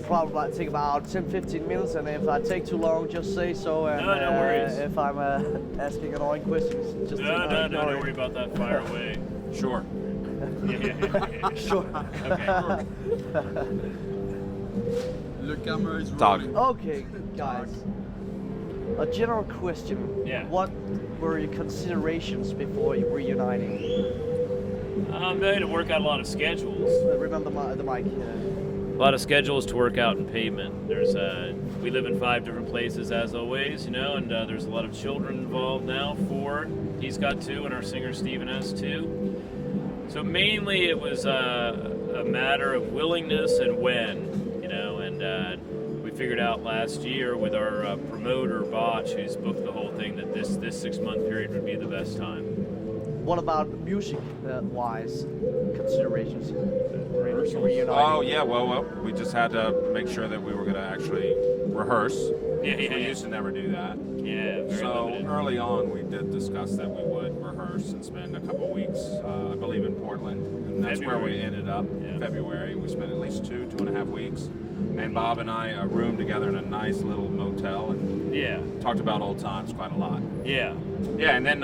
probably take about 10-15 minutes, and if I take too long, just say so. And, no worries. If I'm asking annoying questions, just don't worry about that. Fire away. Sure. Yeah. Sure. Okay. The camera is Dog. rolling. Okay, guys. A general question. Yeah. What were your considerations before reuniting? They had to work out a lot of schedules. Remember the mic. A lot of schedules to work out in Pavement. There's we live in 5 different places as always, and there's a lot of children involved now. 4. He's got 2, and our singer Steven has 2. So mainly it was a matter of willingness and when, and we figured out last year with our promoter Botch, who's booked the whole thing, that this 6-month period would be the best time. What about music-wise considerations? Reuniting? Oh yeah, well, we just had to make sure that we were going to actually rehearse. Yeah. We used to never do that. Yeah, very So limited. early on, we did discuss that we would rehearse and spend a couple weeks, I believe, in Portland, and that's where we ended up. Yeah. February. We spent at least 2.5 weeks, and Bob and I roomed together in a nice little motel and talked about old times quite a lot. Yeah. Yeah, and then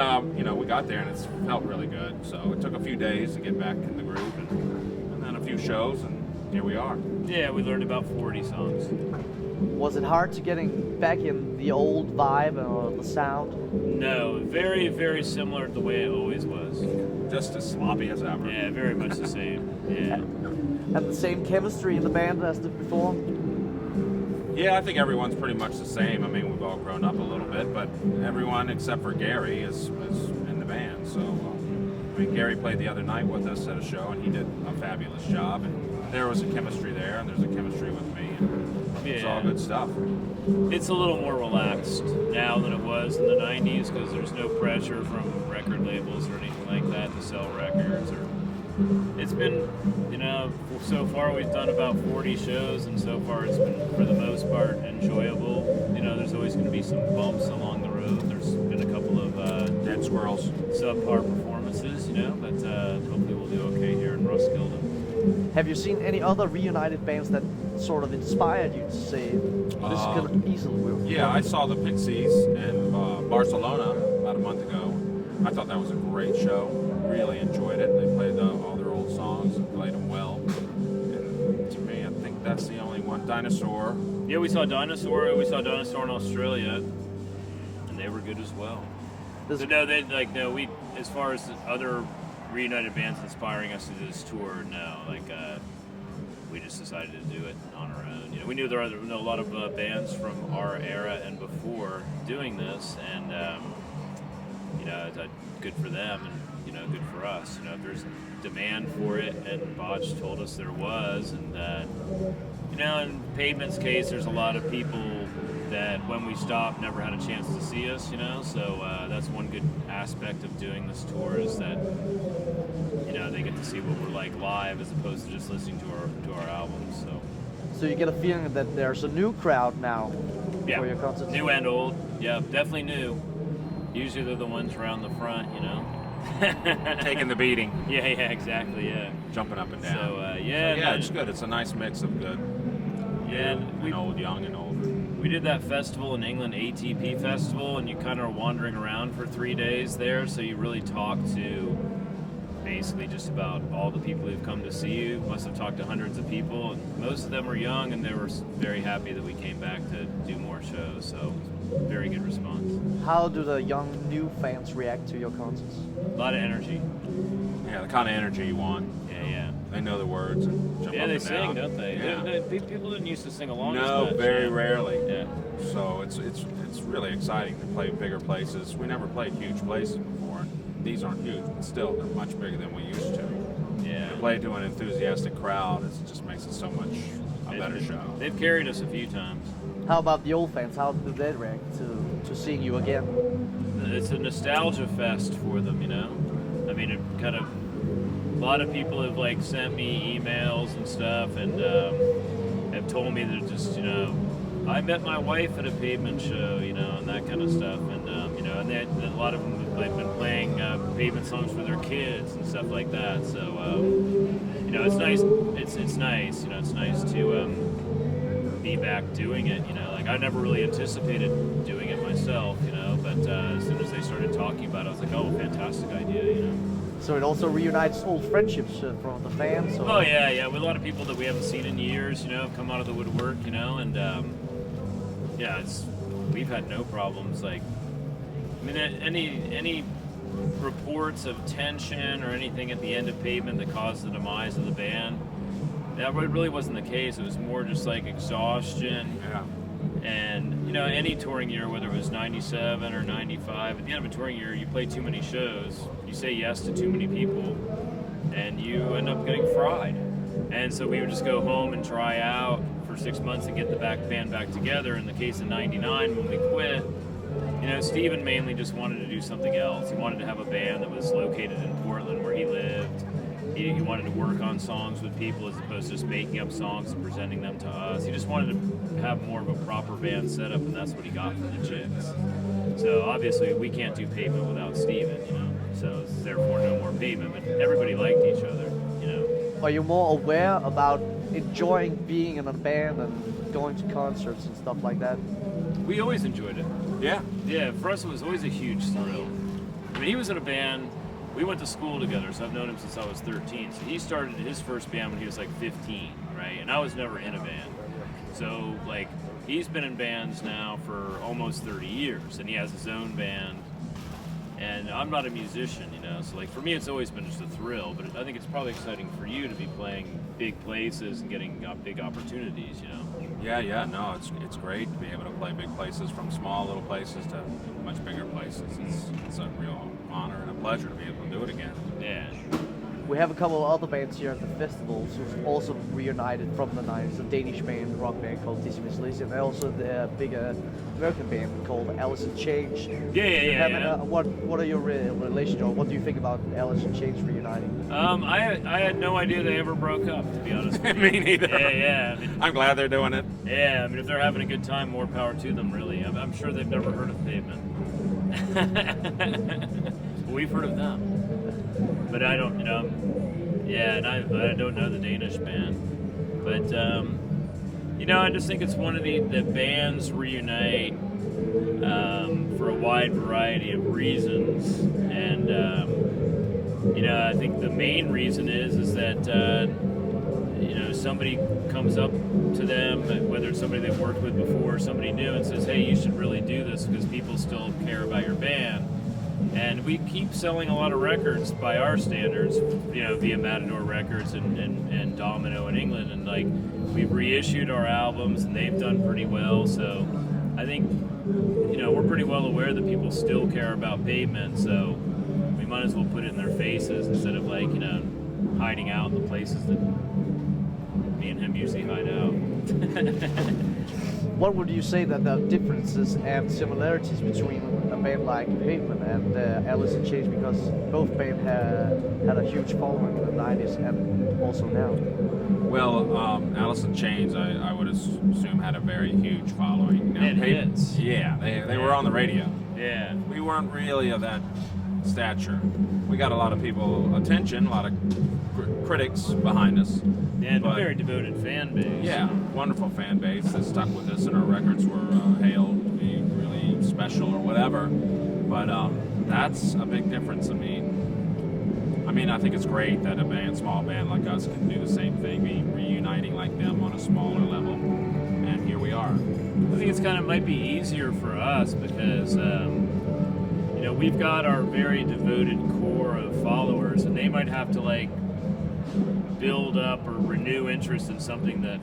we got there and it felt really good. So it took a few days to get back in the groove, and then a few shows, and here we are. Yeah, we learned about 40 songs. Was it hard to getting back in the old vibe or the sound? No, very, very similar to the way it always was. Just as sloppy as ever. Yeah, very much the same. Yeah. And the same chemistry in the band as before? Yeah, I think everyone's pretty much the same. I mean, we've all grown up a little bit, but everyone except for Gary is in the band. So, Gary played the other night with us at a show, and he did a fabulous job. And there was a chemistry there, and there's a chemistry with me. And it's all good stuff. It's a little more relaxed now than it was in the 90s because there's no pressure from record labels or anything like that to sell records. It's been, so far we've done about 40 shows, and so far it's been, for the most part, enjoyable. There's always going to be some bumps along the road. There's been a couple of dead squirrels, subpar performances, but hopefully we'll do okay here in Roskilde. Have you seen any other reunited bands that sort of inspired you to say this could easily work? Yeah, I saw the Pixies in Barcelona about a month ago. I thought that was a great show. Really enjoyed it. They played all their old songs and played them well. And to me, I think that's the only one. Dinosaur. Yeah, we saw Dinosaur. We saw Dinosaur in Australia, and they were good as well. So we as far as other reunited bands inspiring us to do this tour, we just decided to do it on our own. We knew there were a lot of bands from our era and before doing this, and good for them and good for us. If there's demand for it, and Botch told us there was, and in Pavement's case, there's a lot of people that when we stopped never had a chance to see us. So that's one good aspect of doing this tour is that they get to see what we're like live as opposed to just listening to our albums. So you get a feeling that there's a new crowd now for your concerts? New and old. Yeah, definitely new. Usually they're the ones around the front, Taking the beating. Yeah, exactly, yeah. Jumping up and down. So, it's good. It's a nice mix of good. Old, young, and old. We did that festival in England, ATP Festival, and you kind of are wandering around for 3 days there, so you really talk to basically just about all the people who've come to see you. Must have talked to hundreds of people, and most of them were young, and they were very happy that we came back to do more shows, so very good response. How do the young, new fans react to your concerts? A lot of energy. Yeah, the kind of energy you want. Yeah. They know the words and jump up they and sing, down. don't they? Yeah. People didn't used to sing along. No, as much. very rarely. Yeah. So it's really exciting to play bigger places. We never played huge places before. And these aren't huge, but still they're much bigger than we used to. Yeah. To play to an enthusiastic crowd, it just makes it so much a better show. They've carried us a few times. How about the old fans? How do they react to seeing you again? It's a nostalgia fest for them, I mean, it kind of. A lot of people have sent me emails and stuff, and have told me that just I met my wife at a Pavement show, and that kind of stuff, and and a lot of them have been playing Pavement songs for their kids and stuff like that. So it's nice. It's nice. It's nice to be back doing it. You know, like I never really anticipated doing it myself. You know, but as soon as they started talking about it, I was like, oh, fantastic idea. You know. So it also reunites old friendships from the fans. Or... Oh yeah, with a lot of people that we haven't seen in years. You know, have come out of the woodwork. You know, and yeah, we've had no problems. Like, I mean, any reports of tension or anything at the end of Pavement that caused the demise of the band, that really wasn't the case. It was more just like exhaustion. Yeah. And, you know, any touring year, whether it was 97 or 95, at the end of a touring year, you play too many shows, you say yes to too many people, and you end up getting fried. And so we would just go home and try out for 6 months and get the band back together. In the case of 99, when we quit, you know, Steven mainly just wanted to do something else. He wanted to have a band that was located in Portland where he lived. He wanted to work on songs with people as opposed to just making up songs and presenting them to us. He just wanted to have more of a proper band setup, and that's what he got from the Chicks. So obviously we can't do Pavement without Steven, you know. So therefore no more Pavement, but everybody liked each other, you know. Are you more aware about enjoying being in a band and going to concerts and stuff like that? We always enjoyed it. Yeah. Yeah, for us it was always a huge thrill. I mean, he was in a band. We went to school together, so I've known him since I was 13. So he started his first band when he was like 15, right? And I was never in a band. So, like, he's been in bands now for almost 30 years, and he has his own band. And I'm not a musician, you know, so, like, for me, it's always been just a thrill. But I think it's probably exciting for you to be playing big places and getting big opportunities, you know. Yeah, no, it's great to be able to play big places, from small little places to much bigger places. It's a real honor and a pleasure to be able to do it again. Yeah. We have a couple of other bands here at the festival who've also reunited from the 90s. A Danish rock band called Dizzy Miss Lizzy, and also the bigger American band called Alice in Chains. Yeah. What are your relations, or what do you think about Alice in Chains reuniting? I had no idea they ever broke up, to be honest with you. Me neither. Yeah. I mean, I'm glad they're doing it. yeah, I mean, if they're having a good time, more power to them, really. I'm sure they've never heard of Pavement. We've heard of them. But I don't, you know, yeah, and I don't know the Danish band. But, you know, I just think it's one of the bands reunite for a wide variety of reasons. And, you know, I think the main reason is that, you know, somebody comes up to them, whether it's somebody they've worked with before or somebody new, and says, hey, you should really do this because people still care about your band. And we keep selling a lot of records by our standards, you know, via Matador Records and Domino in England. And, like, we've reissued our albums, and they've done pretty well. So I think, you know, we're pretty well aware that people still care about Pavement. So we might as well put it in their faces instead of, like, you know, hiding out in the places that me and him usually hide out. What would you say that the differences and similarities between a band like Pavement and Alice in Chains, because both bands had a huge following in the 90s and also now? Well, Alice in Chains, I would assume, had a very huge following. Now, And hits. Yeah, they were on the radio. Yeah. We weren't really of that stature. We got a lot of people attention, a lot of critics behind us. And a But- very devoted fan base. Yeah, wonderful fan base that stuck with us, and our records were hailed to be really special or whatever. But that's a big difference. I mean, I think it's great that a small band like us can do the same thing, be reuniting like them on a smaller level, and here we are. I think it's kind of might be easier for us because, you know, we've got our very devoted core of followers, and they might have to, like, build up or renew interest in something that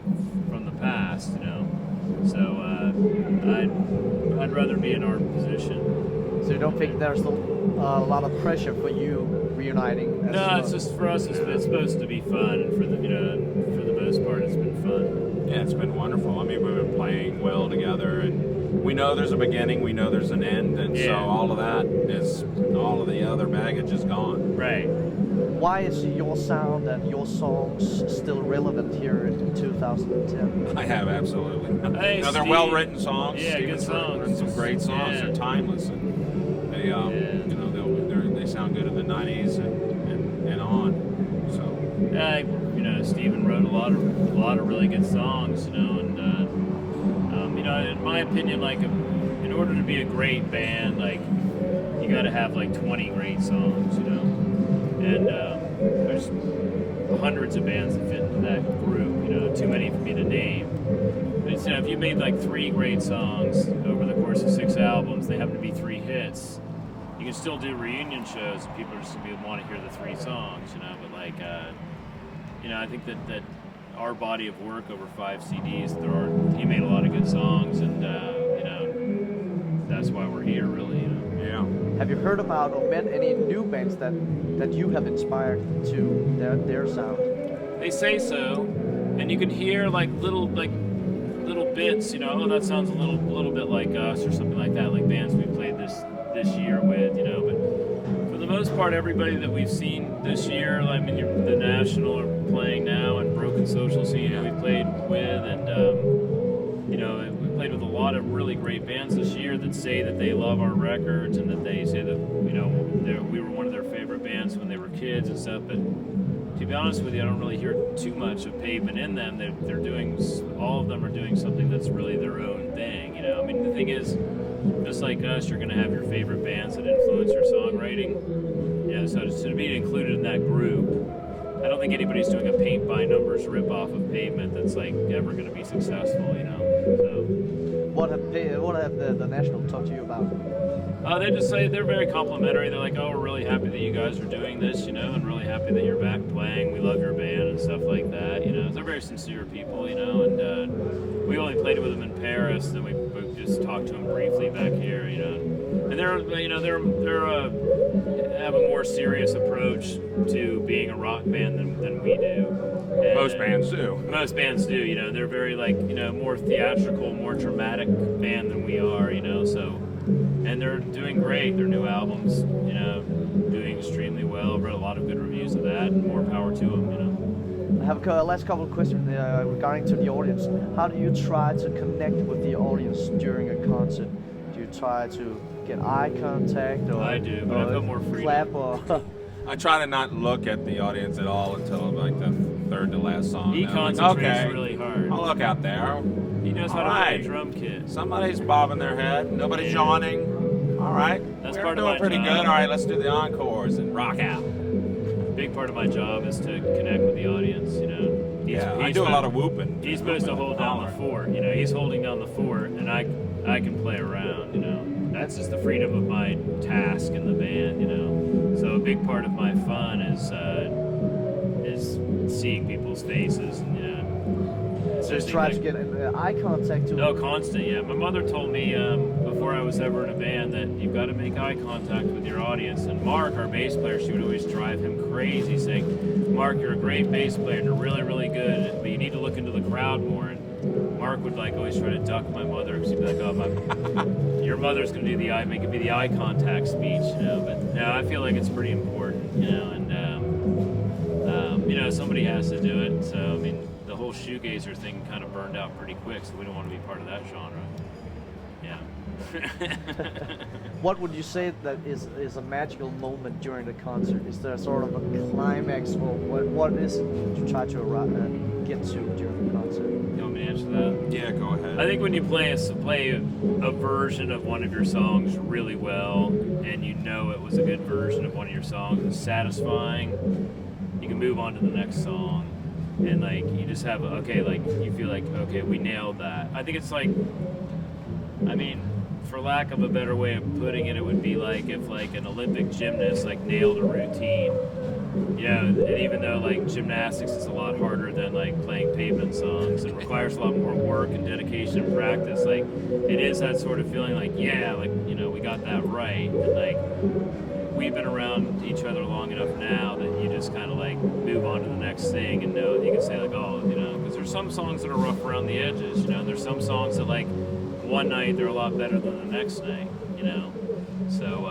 from the past, you know. So I'd rather be in our position. So you don't think there's a lot of pressure for you reuniting? As No, well? it's just for us. It's supposed to be fun, and for the, you know, for the most part, it's been fun. Yeah, it's been wonderful. I mean, we've been playing well together, and we know there's a beginning, we know there's an end, and so Yeah. all of the other baggage is gone. Right. Why is your sound and your songs still relevant here in 2010? I have, absolutely. Hey, You know, they're Steve. well-written songs. Yeah, good Steven's written songs. some great songs. Yeah. They're timeless, and they, you know, they sound good in the '90s and on. So You know, Steven wrote a lot of really good songs, you know, and know, in my opinion, like, in order to be a great band, like, you got to have like 20 great songs, you know, and there's hundreds of bands that fit into that group, you know, too many for me to name. But you know, if you made like 3 great songs over the course of 6 albums, they happen to be 3 hits. You can still do reunion shows, and people are just gonna want to hear the 3 songs, you know. But like, you know, I think that our body of work over 5 CDs, he made a lot of good songs, and you know, that's why we're here, really. You know. Yeah. Have you heard about or met any new bands that you have inspired to their sound? They say so, and you can hear like little bits, you know. Oh, that sounds a little bit like us, or something like that, like bands we played this year with, you know. But for the most part, everybody that we've seen this year, I mean, the National are playing now, and Broken Social Scene we played with, and you know, we played with a lot of really great bands this year that say that they love our records, and that they say that, you know, we were one of their favorite bands when they were kids and stuff. But to be honest with you, I don't really hear too much of Pavement in them. They're doing, all of them are doing something that's really their own thing, you know. I mean, the thing is, just like us, you're going to have your favorite bands that influence your songwriting. You know, so to be included in that group, I don't think anybody's doing a paint-by-numbers rip-off of Pavement that's like ever going to be successful, you know. So, what have the National talked to you about? They just say they're very complimentary. They're like, oh, we're really happy that you guys are doing this, you know, and really happy that you're back playing. We love your band and stuff like that, you know. They're very sincere people, you know, and we only played with them in Paris, and then we just talked to them briefly back here, you know. And they're have a more serious approach to being a rock band than we do. And Most bands do. Most bands do, you know. They're very, like, you know, more theatrical, more dramatic band than we are, you know. So, and they're doing great. Their new albums, you know, doing extremely well. I've read a lot of good reviews of that, and more power to them, you know. I have a last couple of questions regarding to the audience. How do you try to connect with the audience during a concert? Do you try to get eye contact, or I do, but I've got more freedom. Clap, or I try to not look at the audience at all until like the third to last song. He And I'm like, concentrates okay, really hard. I'll look out there. He knows how to play a drum kit. Somebody's bobbing their head. Nobody's yawning. All right. That's We're part of doing my pretty job. good. All right, let's do the encores and rock out. A big part of my job is to connect with the audience, you know. I do a lot of whooping. He's supposed to hold down the fort, you know. He's holding down the fort, and I can play around, you know. That's just the freedom of my task in the band, you know. So a big part of my fun is seeing people's faces, and, you know. just try to get eye contact to. No, constant, yeah. My mother told me before I was ever in a band that you've got to make eye contact with your audience. And Mark, our bass player, she would always drive him crazy, saying, Mark, you're a great bass player, and you're really, really good, but you need to look into the crowd more. And Mark would like always try to duck my mother, because he'd be like, oh, your mother's going to do make it be the eye contact speech, you know. But no, I feel like it's pretty important, you know, and you know, somebody has to do it. So, I mean, the whole shoegazer thing kind of burned out pretty quick, so we don't want to be part of that genre. Yeah. What would you say that is a magical moment during the concert? Is there sort of a climax, or what is it you try to get to during the concert? You want me to answer that? Yeah, go ahead. I think when you play a version of one of your songs really well, and you know it was a good version of one of your songs, it's satisfying. You can move on to the next song, and like you just have like you feel like, okay, we nailed that. I think it's like, I mean, for lack of a better way of putting it, it would be like if like an Olympic gymnast like nailed a routine. You know, and even though like gymnastics is a lot harder than like playing Pavement songs, it requires a lot more work and dedication and practice. Like it is that sort of feeling like, yeah, like, you know, we got that right. And like we've been around each other long enough now that you just kind of like move on to the next thing and know that you can say like, oh, you know, because there's some songs that are rough around the edges, you know. There's some songs that like one night they're a lot better than the next night, you know. So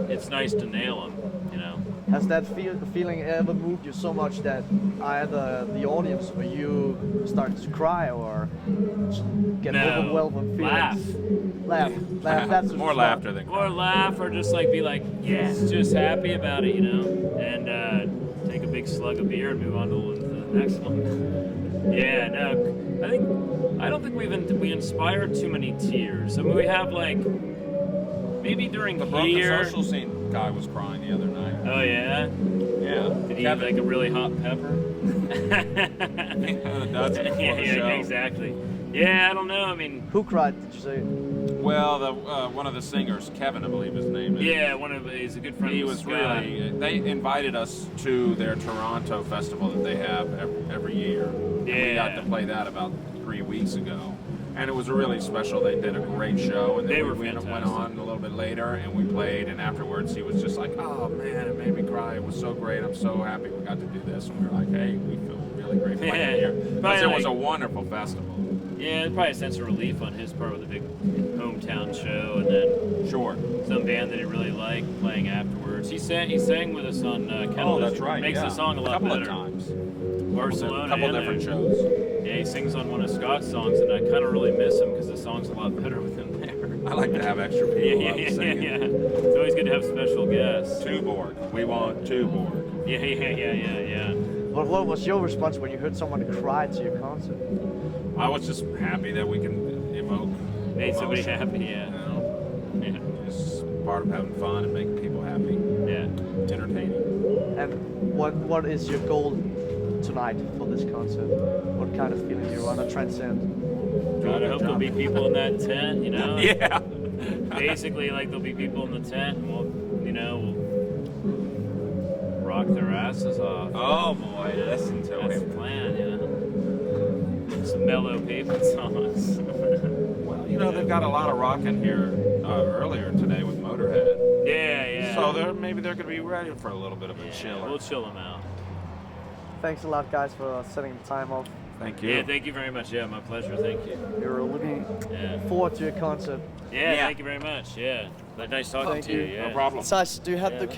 it's nice to nail them, you know. Has that feeling ever moved you so much that either the audience or you start to cry or get overwhelmed with feelings? Laugh. That's more laughter than or laugh, or just like be like, yes, just happy about it, you know, and take a big slug of beer and move on to Excellent. Yeah, no, I don't think we inspire too many tears. I mean, we have like maybe during The broken here. social scene guy was crying the other night. Oh yeah. Yeah. Did he have like a really hot pepper? That's before the show. Exactly. Yeah, I don't know. I mean, Who cried? Did you say? Well, one of the singers, Kevin, I believe his name is. yeah, he's a good friend. He of was Scott. really. They invited us to their Toronto festival that they have every year. And we got to play that about 3 weeks ago, and it was really special. They did a great show, and then They were we went fantastic. on a little bit later, and we played. And afterwards, he was just like, "Oh man, it made me cry. It was so great. I'm so happy we got to do this." And we were like, "Hey, we feel really great playing Yeah. here because it was Probably a wonderful festival." Yeah, probably a sense of relief on his part with a big hometown show, and then Sure. some band that he really liked playing afterwards. He sang with us on Kettle. Oh, that's right. Makes yeah. the song a lot couple better. of times. Barcelona. A couple and different there. shows. Yeah, he sings on one of Scott's songs, and I kind of really miss him because the song's a lot better with him there. I like to have extra people Yeah, up yeah, singing. yeah. It's always good to have special guests. Tuborg. We want Tuborg. Yeah. But what was your response when you heard someone cry to your concert? I was just happy that we can evoke Made somebody emotion, happy, yeah. You know? Yeah. It's part of having fun and making people happy, Yeah. entertaining. And what is your goal tonight for this concert? What kind of feeling do you want to transcend? God, I hope there'll be people in that tent, you know? Yeah. Basically, like, there'll be people in the tent, and we'll rock their asses off. Oh boy, listen to That's the him. plan, you know? Some mellow pavement songs. Well, they've got a lot of rock in here earlier today with Motorhead. Yeah. So maybe they're going to be ready for a little bit of a chiller. We'll chill them out. Thanks a lot, guys, for setting the time off. Thank you. Yeah, thank you very much. Yeah, my pleasure. Thank you. We're looking Yeah. forward to your concert. Yeah, Yeah. thank you very much. Yeah. Nice talking Thank to you. you. Yeah. No problem. Sash, do you have Yeah. the